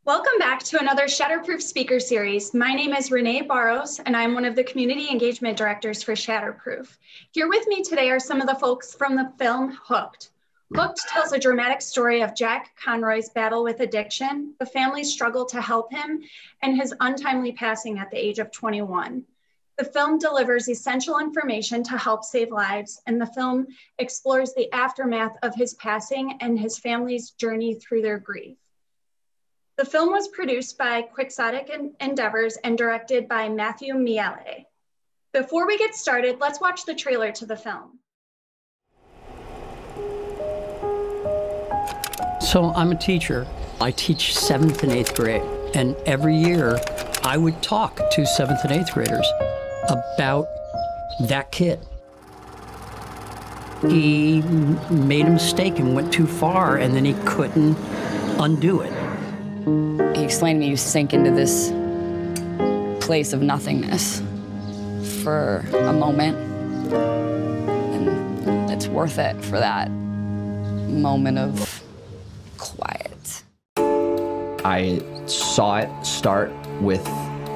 Welcome back to another Shatterproof speaker series. My name is Renee Barros, and I'm one of the community engagement directors for Shatterproof. Here with me today are some of the folks from the film Hooked. Hooked tells a dramatic story of Jack Conroy's battle with addiction, the family's struggle to help him, and his untimely passing at the age of 21. The film delivers essential information to help save lives, and the film explores the aftermath of his passing and his family's journey through their grief. The film was produced by Quixotic Endeavors and directed by Matthew Miele. Before we get started, let's watch the trailer to the film. So I'm a teacher. I teach 7th and 8th grade, and every year I would talk to 7th and 8th graders about that kid. He made a mistake and went too far, and then he couldn't undo it. He explained to me you sink into this place of nothingness for a moment, and it's worth it for that moment of quiet. I saw it start with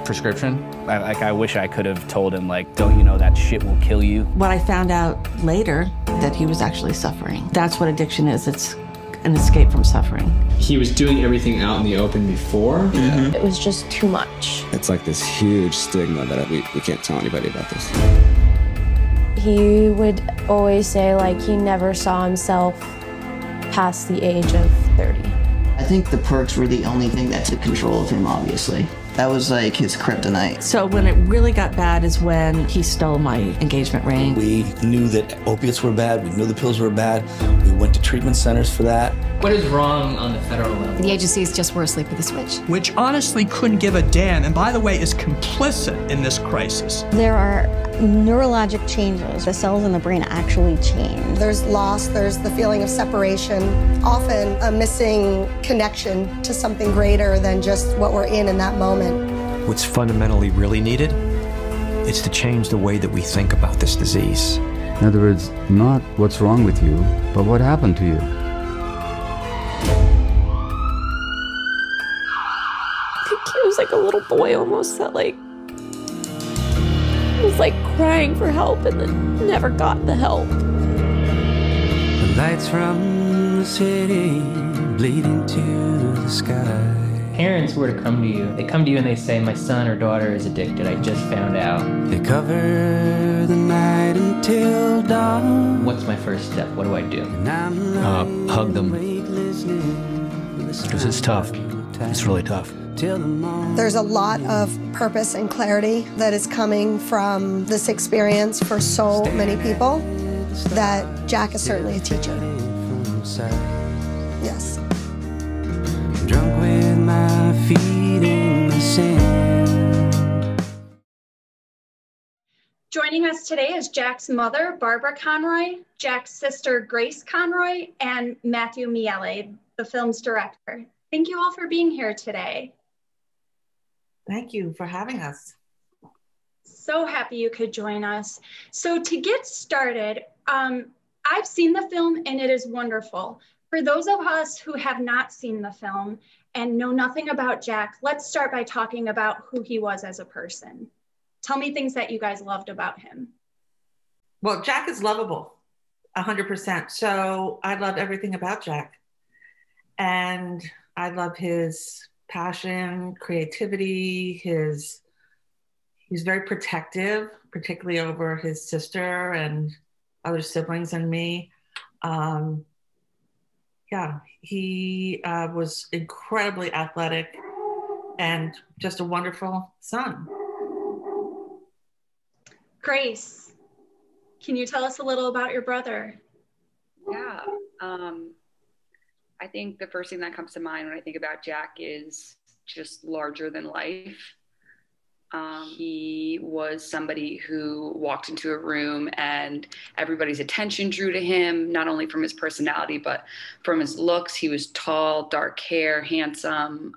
prescription. I wish I could have told him, like, don't you know that shit will kill you? What I found out later, that he was actually suffering. That's what addiction is. It's an escape from suffering. He was doing everything out in the open before. It was just too much. It's like this huge stigma that we can't tell anybody about this. He would always say, like, he never saw himself past the age of 30. I think the perks were the only thing that took control of him, obviously. That was like his kryptonite. So when it really got bad is when he stole my engagement ring. We knew that opiates were bad. We knew the pills were bad. We went to treatment centers for that. What is wrong on the federal level? The agencies just were asleep at the switch. Which honestly couldn't give a damn, and by the way, is complicit in this crisis. There are neurologic changes. The cells in the brain actually change. There's loss, there's the feeling of separation, often a missing connection to something greater than just what we're in that moment. What's fundamentally really needed is to change the way that we think about this disease. In other words, not what's wrong with you, but what happened to you. I think he was like a little boy almost that like was like crying for help and then never got the help. The lights from the city bleeding to the sky. Parents were to come to you, they come to you and they say, my son or daughter is addicted, I just found out. They cover the night until dawn. What's my first step? What do I do? Hug them. Because it's tough. It's really tough. There's a lot of purpose and clarity that is coming from this experience for so many people that Jack is certainly a teacher. Yes. Drunk with my feet in the sand. Joining us today is Jack's mother, Barbara Conroy, Jack's sister, Grace Conroy, and Matthew Miele, the film's director. Thank you all for being here today. Thank you for having us. So happy you could join us. So to get started, I've seen the film and it is wonderful. For those of us who have not seen the film and know nothing about Jack, let's start by talking about who he was as a person. Tell me things that you guys loved about him. Well, Jack is lovable, 100%. So I loved everything about Jack. And I love his passion, creativity, he's very protective, particularly over his sister and other siblings and me. Yeah, he was incredibly athletic and just a wonderful son. Grace, can you tell us a little about your brother? Yeah, I think the first thing that comes to mind when I think about Jack is just larger than life. He was somebody who walked into a room and everybody's attention drew to him, not only from his personality, but from his looks. He was tall, dark hair, handsome,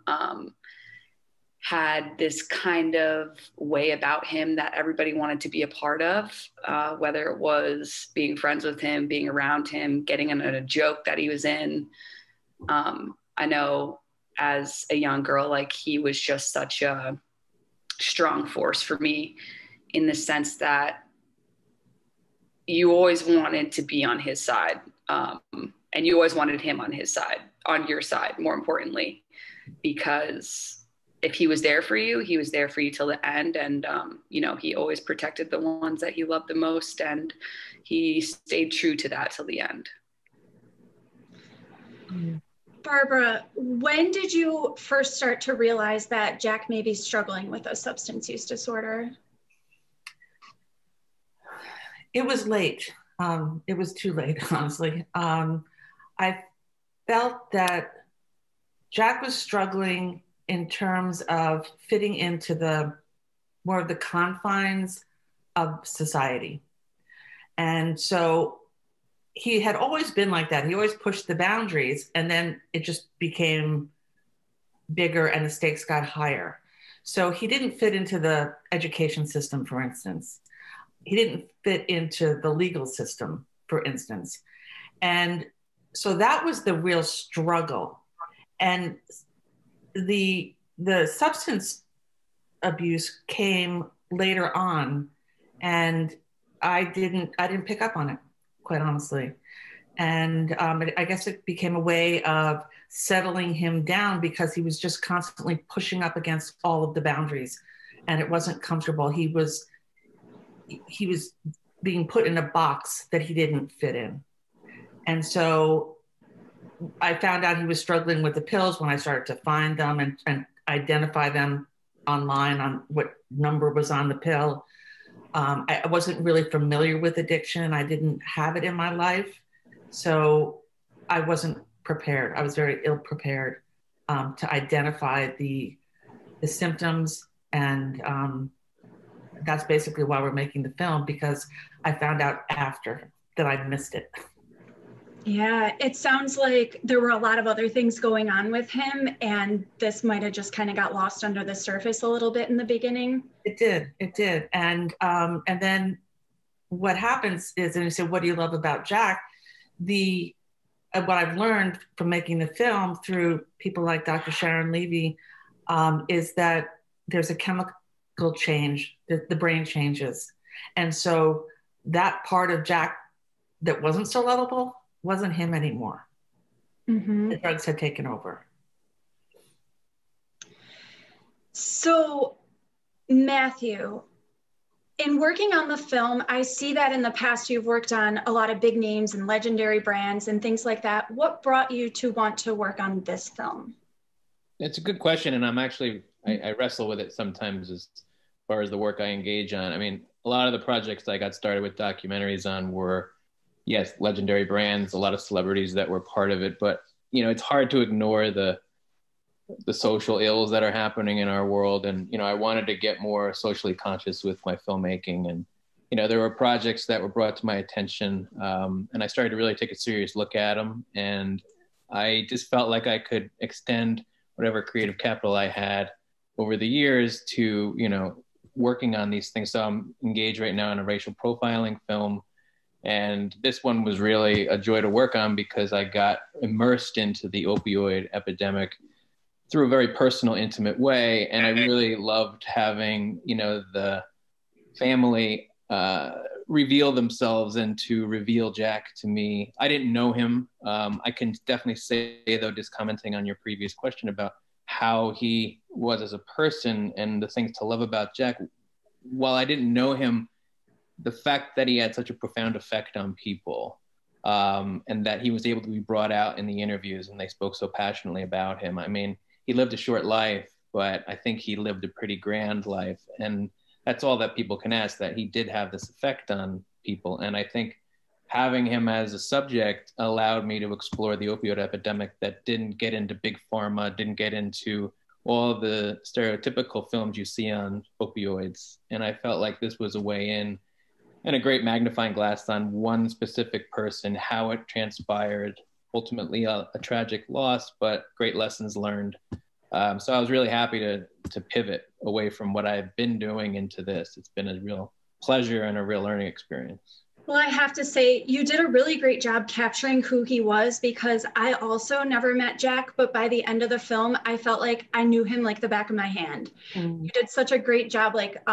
had this kind of way about him that everybody wanted to be a part of, whether it was being friends with him, being around him, getting in a joke that he was in. I know as a young girl, like he was just such a strong force for me, in the sense that you always wanted to be on his side. And you always wanted him on his side, on your side, more importantly, because if he was there for you, he was there for you till the end. And, you know, he always protected the ones that he loved the most. And he stayed true to that till the end. Barbara, when did you first start to realize that Jack may be struggling with a substance use disorder? It was late. It was too late, honestly. I felt that Jack was struggling in terms of fitting into the more of the confines of society. And so he had always been like that. He always pushed the boundaries, and then it just became bigger and the stakes got higher. So he didn't fit into the education system, for instance. He didn't fit into the legal system, for instance. And so that was the real struggle. And the substance abuse came later on, and I didn't pick up on it, quite honestly. And I guess it became a way of settling him down, because he was just constantly pushing up against all of the boundaries, and it wasn't comfortable. He was being put in a box that he didn't fit in. And so I found out he was struggling with the pills when I started to find them and identify them online on what number was on the pill. I wasn't really familiar with addiction. I didn't have it in my life. So I wasn't prepared. I was very ill prepared to identify the symptoms. And that's basically why we're making the film, because I found out after that I missed it. Yeah, it sounds like there were a lot of other things going on with him, and this might have just kind of got lost under the surface a little bit in the beginning. It did. And then what happens is, and you say, what do you love about Jack? What I've learned from making the film through people like Dr. Sharon Levy is that there's a chemical change, the brain changes. And so that part of Jack that wasn't so lovable wasn't him anymore. Mm-hmm. The drugs had taken over. So, Matthew, in working on the film, I see that in the past you've worked on a lot of big names and legendary brands and things like that. What brought you to want to work on this film? It's a good question, and I wrestle with it sometimes as far as the work I engage on. I mean, a lot of the projects I got started with documentaries on were, yes, legendary brands, a lot of celebrities that were part of it, but you know, it's hard to ignore the social ills that are happening in our world. And, you know, I wanted to get more socially conscious with my filmmaking. And, you know, there were projects that were brought to my attention, and I started to really take a serious look at them. And I just felt like I could extend whatever creative capital I had over the years to, you know, working on these things. So I'm engaged right now in a racial profiling film. And this one was really a joy to work on because I got immersed into the opioid epidemic through a very personal, intimate way. And I really loved having, you know, the family reveal themselves and to reveal Jack to me. I didn't know him. I can definitely say, though, just commenting on your previous question about how he was as a person and the things to love about Jack, while I didn't know him, the fact that he had such a profound effect on people, and that he was able to be brought out in the interviews and they spoke so passionately about him. I mean, he lived a short life, but I think he lived a pretty grand life. And that's all that people can ask, that he did have this effect on people. And I think having him as a subject allowed me to explore the opioid epidemic that didn't get into big pharma, didn't get into all the stereotypical films you see on opioids. And I felt like this was a way in, and a great magnifying glass on one specific person, how it transpired, ultimately a tragic loss, but great lessons learned. So I was really happy to pivot away from what I've been doing into this. It's been a real pleasure and a real learning experience. Well, I have to say, you did a really great job capturing who he was, because I also never met Jack, but by the end of the film, I felt like I knew him like the back of my hand. You did such a great job, like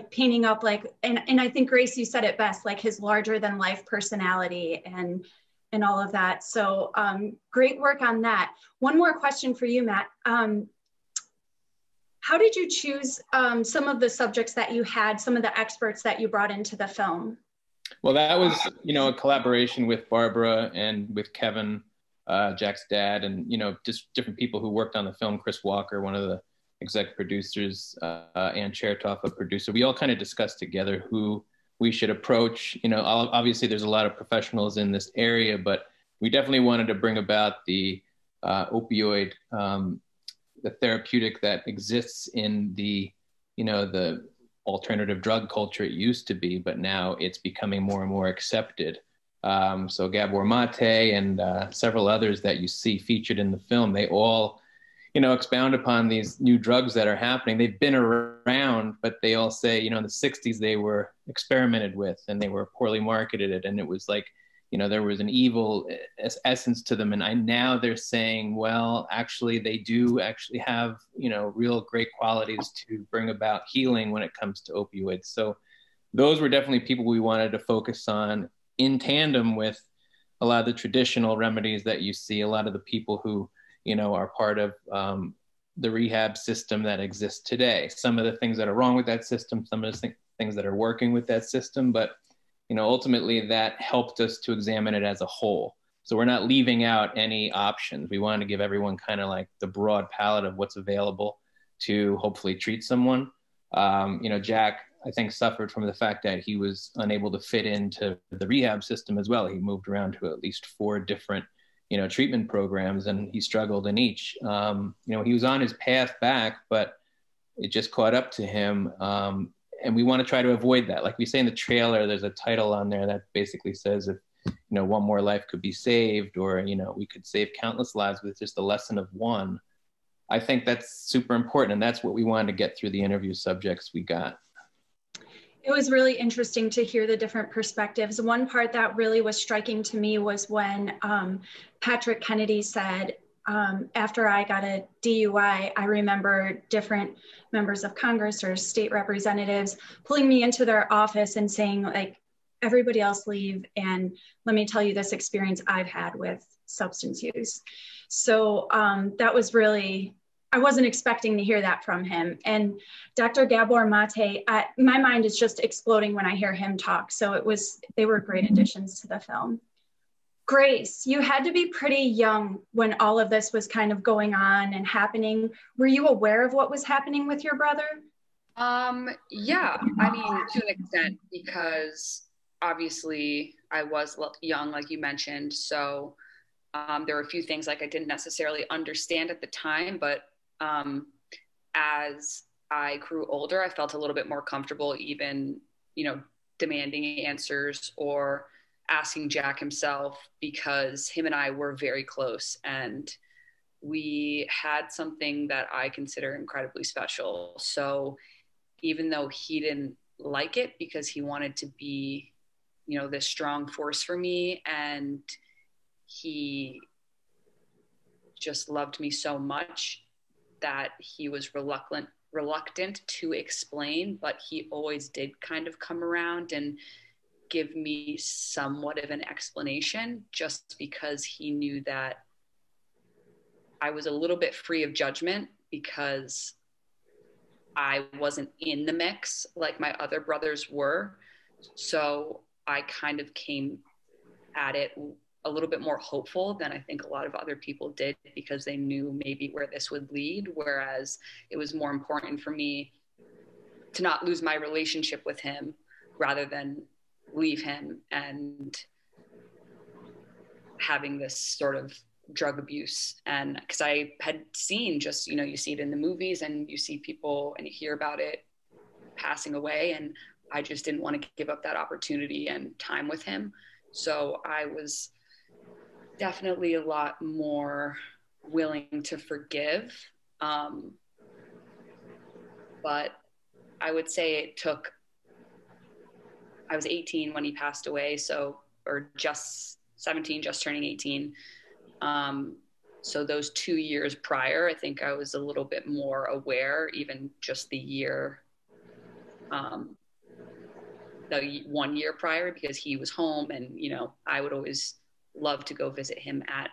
painting up, and I think, Grace, you said it best, like his larger than life personality and all of that. So great work on that. One more question for you, Matt. How did you choose some of the subjects that you had, some of the experts that you brought into the film? Well, that was, a collaboration with Barbara and with Kevin, Jack's dad, and, just different people who worked on the film. Chris Walker, one of the exec producers, Ann Chertoff, a producer. We all kind of discussed together who we should approach. Obviously there's a lot of professionals in this area, but we definitely wanted to bring about the opioid, the therapeutic that exists in the, the alternative drug culture it used to be, but now it's becoming more and more accepted. So Gabor Mate and several others that you see featured in the film, they all, expound upon these new drugs that are happening. They've been around, but they all say, in the 60s, they were experimented with and they were poorly marketed. And it was like, there was an evil essence to them. And now they're saying, well, actually, they do actually have, real great qualities to bring about healing when it comes to opioids. So those were definitely people we wanted to focus on in tandem with a lot of the traditional remedies that you see, a lot of the people who, are part of the rehab system that exists today. Some of the things that are wrong with that system, some of the things that are working with that system, but ultimately that helped us to examine it as a whole. So we're not leaving out any options. We wanted to give everyone kind of like the broad palette of what's available to hopefully treat someone. Jack, I think, suffered from the fact that he was unable to fit into the rehab system as well. He moved around to at least 4 different, treatment programs, and he struggled in each. He was on his path back, but it just caught up to him. And we want to try to avoid that. Like we say in the trailer, there's a title on there that basically says if, one more life could be saved, or, we could save countless lives with just a lesson of one. I think that's super important. And that's what we wanted to get through the interview subjects we got. It was really interesting to hear the different perspectives. One part that really was striking to me was when Patrick Kennedy said, after I got a DUI, I remember different members of Congress or state representatives pulling me into their office and saying, like, everybody else leave, and let me tell you this experience I've had with substance use. So that was really, I wasn't expecting to hear that from him. And Dr. Gabor Mate, my mind is just exploding when I hear him talk. So they were great additions to the film. Grace, you had to be pretty young when all of this was kind of going on and happening. Were you aware of what was happening with your brother? Yeah, I mean, to an extent, because obviously I was young, like you mentioned. So there were a few things like I didn't necessarily understand at the time, but as I grew older, I felt a little bit more comfortable even, demanding answers or asking Jack himself, because him and I were very close and we had something that I consider incredibly special. So even though he didn't like it because he wanted to be, this strong force for me, and he just loved me so much that he was reluctant to explain, but he always did kind of come around and give me somewhat of an explanation, just because he knew that I was a little bit free of judgment because I wasn't in the mix like my other brothers were. So I kind of came at it a little bit more hopeful than I think a lot of other people did, because they knew maybe where this would lead. Whereas it was more important for me to not lose my relationship with him rather than leave him and having this sort of drug abuse. And because I had seen just, you see it in the movies and you see people and you hear about it passing away, and I just didn't want to give up that opportunity and time with him. So I was definitely a lot more willing to forgive. But I would say it took I was 18 when he passed away. So, or just 17, just turning 18. So those 2 years prior, I think I was a little bit more aware, even just the year, the 1 year prior, because he was home, and, you know, I would always love to go visit him at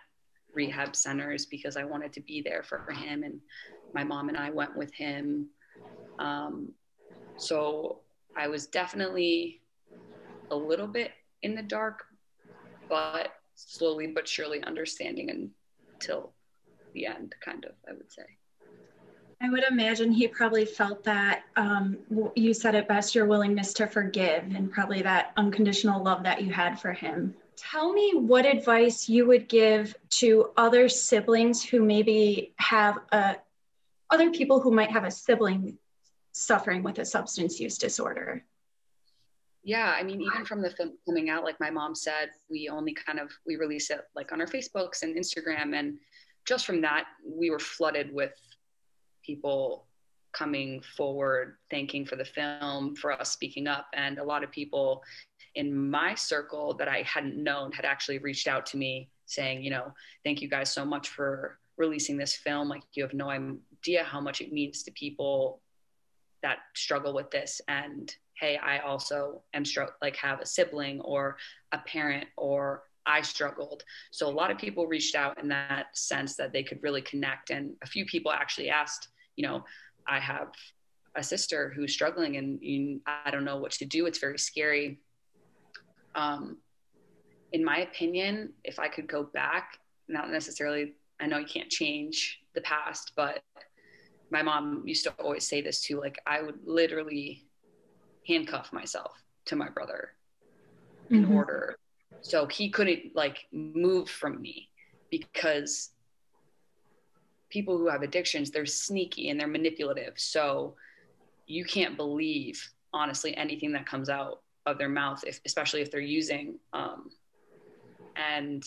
rehab centers because I wanted to be there for him. And my mom and I went with him. So I was definitely a little bit in the dark, but slowly but surely understanding until the end, kind of, I would say. I would imagine he probably felt that, you said it best, your willingness to forgive, and probably that unconditional love that you had for him. Tell me what advice you would give to other siblings who maybe have other people who might have a sibling suffering with a substance use disorder. Yeah, I mean, even from the film coming out, like my mom said, we released it like on our Facebooks and Instagram. And just from that, we were flooded with people coming forward, thanking for the film, for us speaking up. And a lot of people in my circle that I hadn't known had actually reached out to me saying, you know, thank you guys so much for releasing this film. Like, you have no idea how much it means to people that struggle with this. And hey, I also am have a sibling or a parent, or I struggled. So a lot of people reached out in that sense that they could really connect. And a few people actually asked, you know, I have a sister who's struggling and I don't know what to do. It's very scary. In my opinion, if I could go back, not necessarily, I know you can't change the past, but my mom used to always say this too, like, I would literally handcuff myself to my brother in order so he couldn't like move from me, because people who have addictions, they're sneaky and they're manipulative. So you can't believe, honestly, anything that comes out of their mouth, especially if they're using. And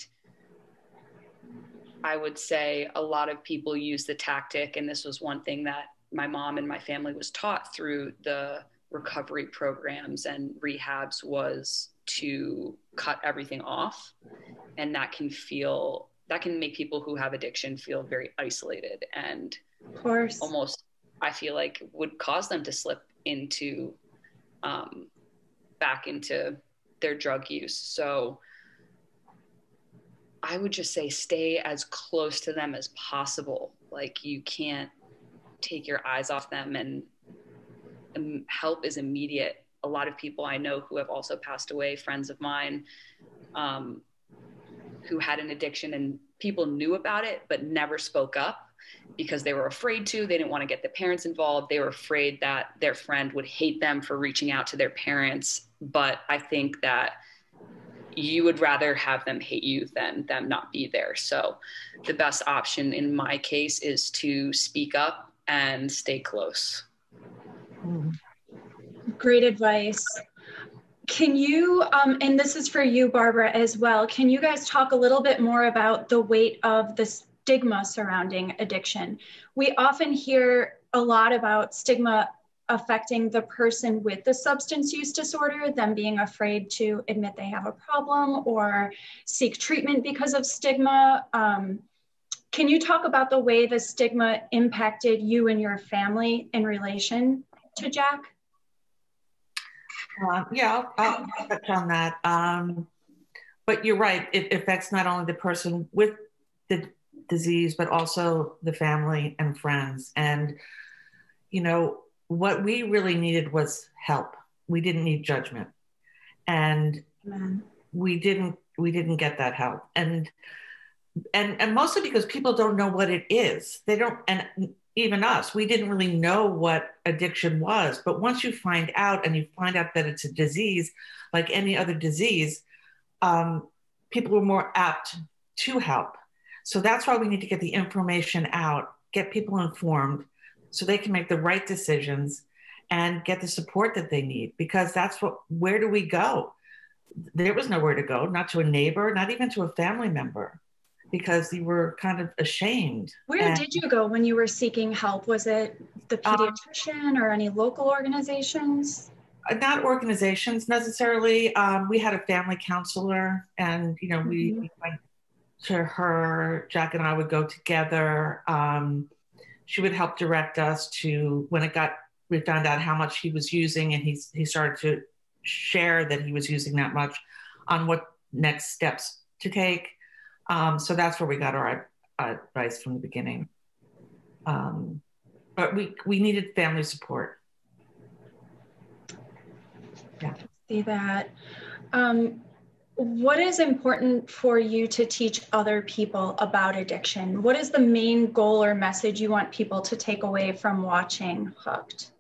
I would say a lot of people use the tactic, and this was one thing that my mom and my family was taught through the recovery programs and rehabs, was to cut everything off. And that can make people who have addiction feel very isolated, and of course, almost, I feel like, would cause them to slip into back into their drug use. So I would just say stay as close to them as possible. Like, you can't take your eyes off them, and help is immediate. A lot of people I know who have also passed away, friends of mine, who had an addiction, and people knew about it but never spoke up because they were afraid to. They didn't want to get the parents involved. They were afraid that their friend would hate them for reaching out to their parents. But I think that you would rather have them hate you than them not be there. So the best option in my case is to speak up and stay close. Great advice. Can you, and this is for you, Barbara, as well, can you guys talk a little bit more about the weight of the stigma surrounding addiction? We often hear a lot about stigma affecting the person with the substance use disorder, them being afraid to admit they have a problem or seek treatment because of stigma. Can you talk about the way the stigma impacted you and your family in relation to Jack? Yeah, I'll touch on that. But you're right, it affects not only the person with the disease, but also the family and friends. And, you know, what we really needed was help. We didn't need judgment. And we didn't get that help. And mostly because people don't know what it is. They don't, and even us, we didn't really know what addiction was. But once you find out, and you find out that it's a disease like any other disease, people are more apt to help. So that's why we need to get the information out, get people informed so they can make the right decisions and get the support that they need, because where do we go? There was nowhere to go, not to a neighbor, not even to a family member, because you were kind of ashamed. Where did you go when you were seeking help? Was it the pediatrician or any local organizations? Not organizations necessarily. We had a family counselor, and we went to her. Jack and I would go together. She would help direct us to when we found out how much he was using, and he started to share that he was using that much, on what next steps to take. So that's where we got our advice from the beginning. But we needed family support. Yeah. See that. What is important for you to teach other people about addiction? What is the main goal or message you want people to take away from watching Hooked?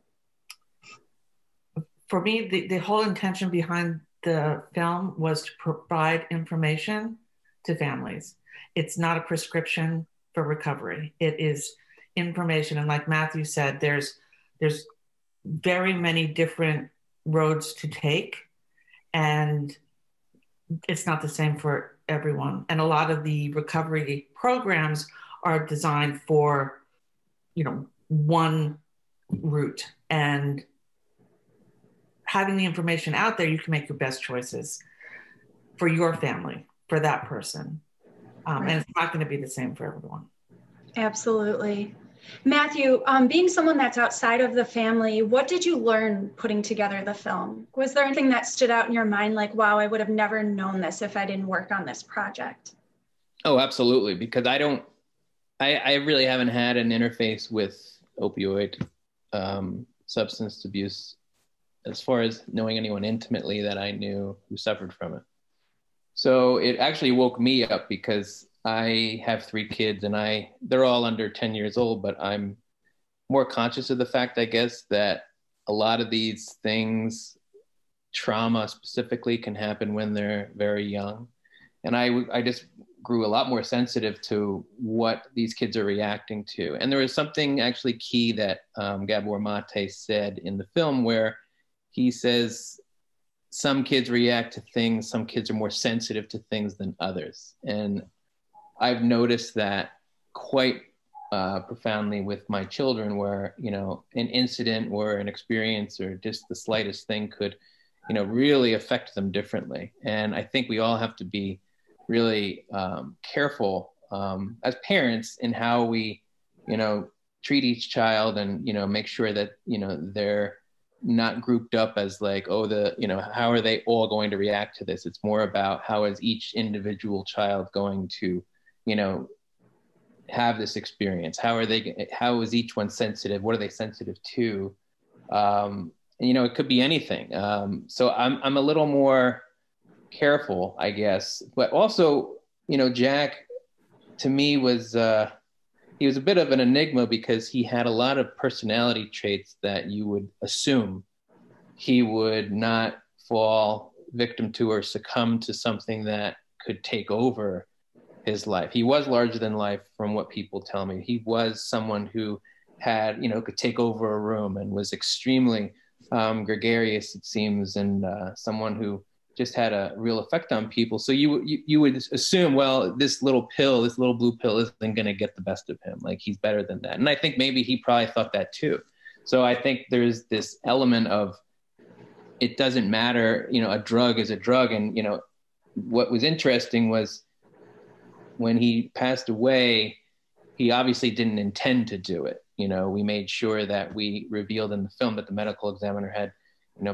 For me, the whole intention behind the film was to provide information to families. It's not a prescription for recovery. It is information. And like Matthew said, there's very many different roads to take, and it's not the same for everyone. And a lot of the recovery programs are designed for, one route, and having the information out there, you can make your best choices for your family, for that person. And it's not going to be the same for everyone. Absolutely. Matthew, being someone that's outside of the family, what did you learn putting together the film? Was there anything that stood out in your mind, like, wow, I would have never known this if I didn't work on this project? Oh, absolutely. Because I really haven't had an interface with opioid substance abuse as far as knowing anyone intimately that I knew who suffered from it. So it actually woke me up, because I have 3 kids and they're all under 10 years old, but I'm more conscious of the fact, I guess, that a lot of these things, trauma specifically, can happen when they're very young. And I just grew a lot more sensitive to what these kids are reacting to. And there was something actually key that Gabor Mate said in the film, where he says, some kids react to things, some kids are more sensitive to things than others. And I've noticed that quite profoundly with my children, where, an incident or an experience or just the slightest thing could, really affect them differently. And I think we all have to be really careful as parents in how we, treat each child, and, make sure that, they're not grouped up as like, oh, how are they all going to react to this? It's more about how is each individual child going to, have this experience? How is each one sensitive? What are they sensitive to? It could be anything. So I'm a little more careful, I guess. But also, Jack, to me, he was a bit of an enigma, because he had a lot of personality traits that you would assume he would not fall victim to or succumb to something that could take over his life. He was larger than life, from what people tell me. He was someone who had, could take over a room, and was extremely gregarious, it seems, and someone who just had a real effect on people. So you would assume, well, this little blue pill isn't going to get the best of him. Like, he's better than that. And I think maybe he probably thought that too. So I think there's this element of, it doesn't matter, a drug is a drug. And, what was interesting was, when he passed away, he obviously didn't intend to do it. We made sure that we revealed in the film that the medical examiner had,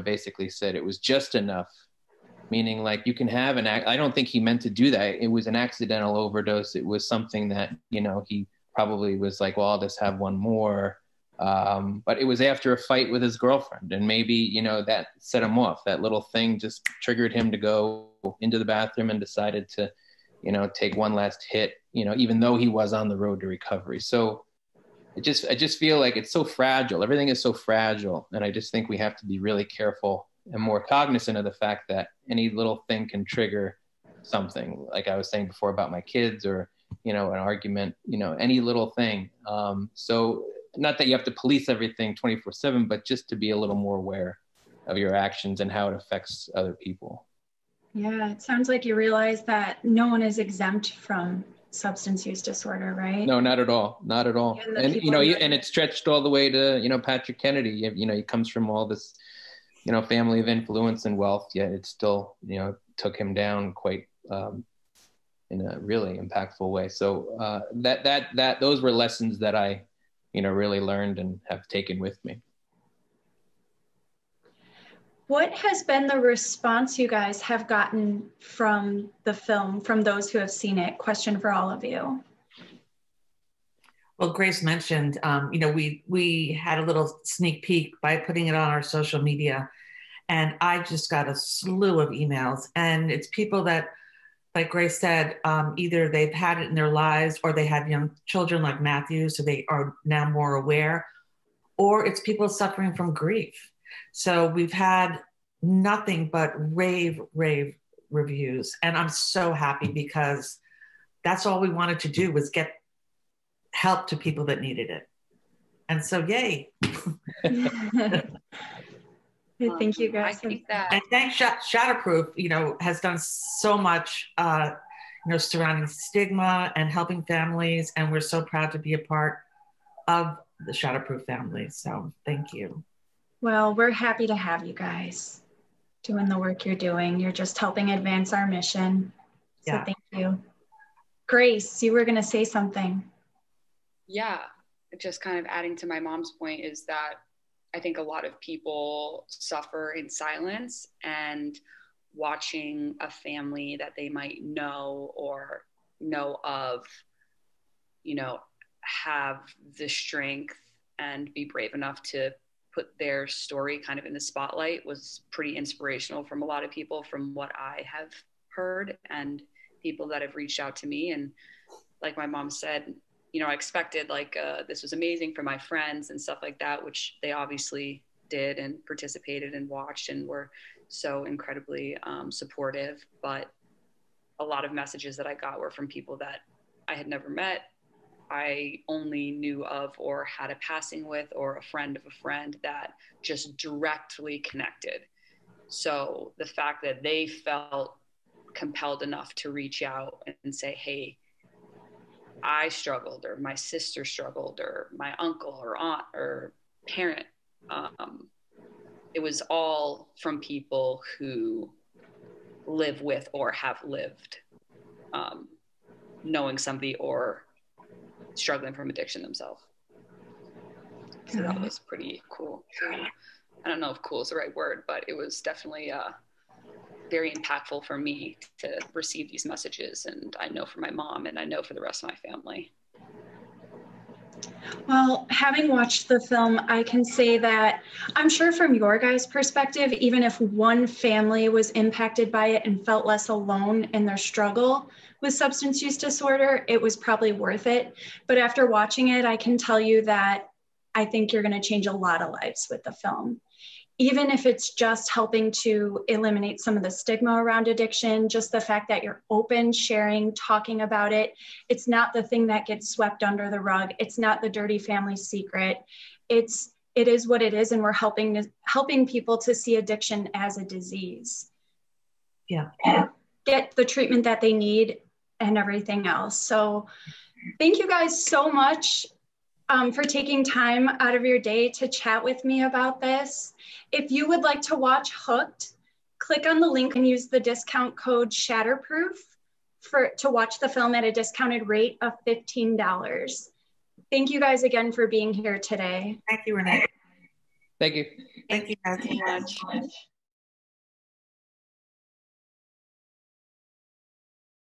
basically said it was just enough, meaning like you can have I don't think he meant to do that. It was an accidental overdose. It was something that, he probably was like, well, I'll just have one more. But it was after a fight with his girlfriend, and maybe, that set him off. That little thing just triggered him to go into the bathroom and decided to, take one last hit, even though he was on the road to recovery. So I just feel like it's so fragile. Everything is so fragile. And I just think we have to be really careful and more cognizant of the fact that any little thing can trigger something, like I was saying before about my kids, or, an argument, any little thing. So not that you have to police everything 24/7, but just to be a little more aware of your actions and how it affects other people. Yeah, it sounds like you realize that no one is exempt from substance use disorder, right? No, not at all. Not at all. And, and it stretched all the way to, Patrick Kennedy, he comes from all this you know, family of influence and wealth, yet it still, you know, took him down quite in a really impactful way. So those were lessons that I, you know, really learned and have taken with me. What has been the response you guys have gotten from the film, from those who have seen it? Question for all of you. Well, Grace mentioned, you know, we had a little sneak peek by putting it on our social media, and I just got a slew of emails, and it's people that, like Grace said, either they've had it in their lives or they have young children like Matthew, so they are now more aware, or it's people suffering from grief. So we've had nothing but rave reviews, and I'm so happy because that's all we wanted to do was get help to people that needed it. And so, yay. Thank you guys. And thanks Shatterproof, you know, has done so much, you know, surrounding stigma and helping families. And we're so proud to be a part of the Shatterproof family. So thank you. Well, we're happy to have you guys doing the work you're doing. You're just helping advance our mission. So yeah. Thank you. Grace, you were going to say something. Yeah, just kind of adding to my mom's point is that I think a lot of people suffer in silence, and watching a family that they might know or know of, you know, have the strength and be brave enough to put their story kind of in the spotlight was pretty inspirational from a lot of people, from what I have heard and people that have reached out to me. And like my mom said, you know, I expected like this was amazing for my friends and stuff like that, which they obviously did and participated and watched and were so incredibly supportive. But a lot of messages that I got were from people that I had never met, I only knew of or had a passing with, or a friend of a friend that just directly connected. So the fact that they felt compelled enough to reach out and say, hey, I struggled, or my sister struggled, or my uncle or aunt or parent. It was all from people who live with or have lived knowing somebody or struggling from addiction themselves. So that was pretty cool. I don't know if cool is the right word, but it was definitely very impactful for me to receive these messages. And I know for my mom, and I know for the rest of my family. Well, having watched the film, I can say that I'm sure from your guys' perspective, even if one family was impacted by it and felt less alone in their struggle with substance use disorder, it was probably worth it. But after watching it, I can tell you that I think you're going to change a lot of lives with the film. Even if it's just helping to eliminate some of the stigma around addiction, just the fact that you're open, sharing, talking about it. It's not the thing that gets swept under the rug. It's not the dirty family secret. It is what it is, and we're helping people to see addiction as a disease. Yeah. Get the treatment that they need and everything else. So thank you guys so much for taking time out of your day to chat with me about this. If you would like to watch Hooked, click on the link and use the discount code Shatterproof to watch the film at a discounted rate of $15. Thank you guys again for being here today. Thank you, Renee. Thank you. Thank you guys so much.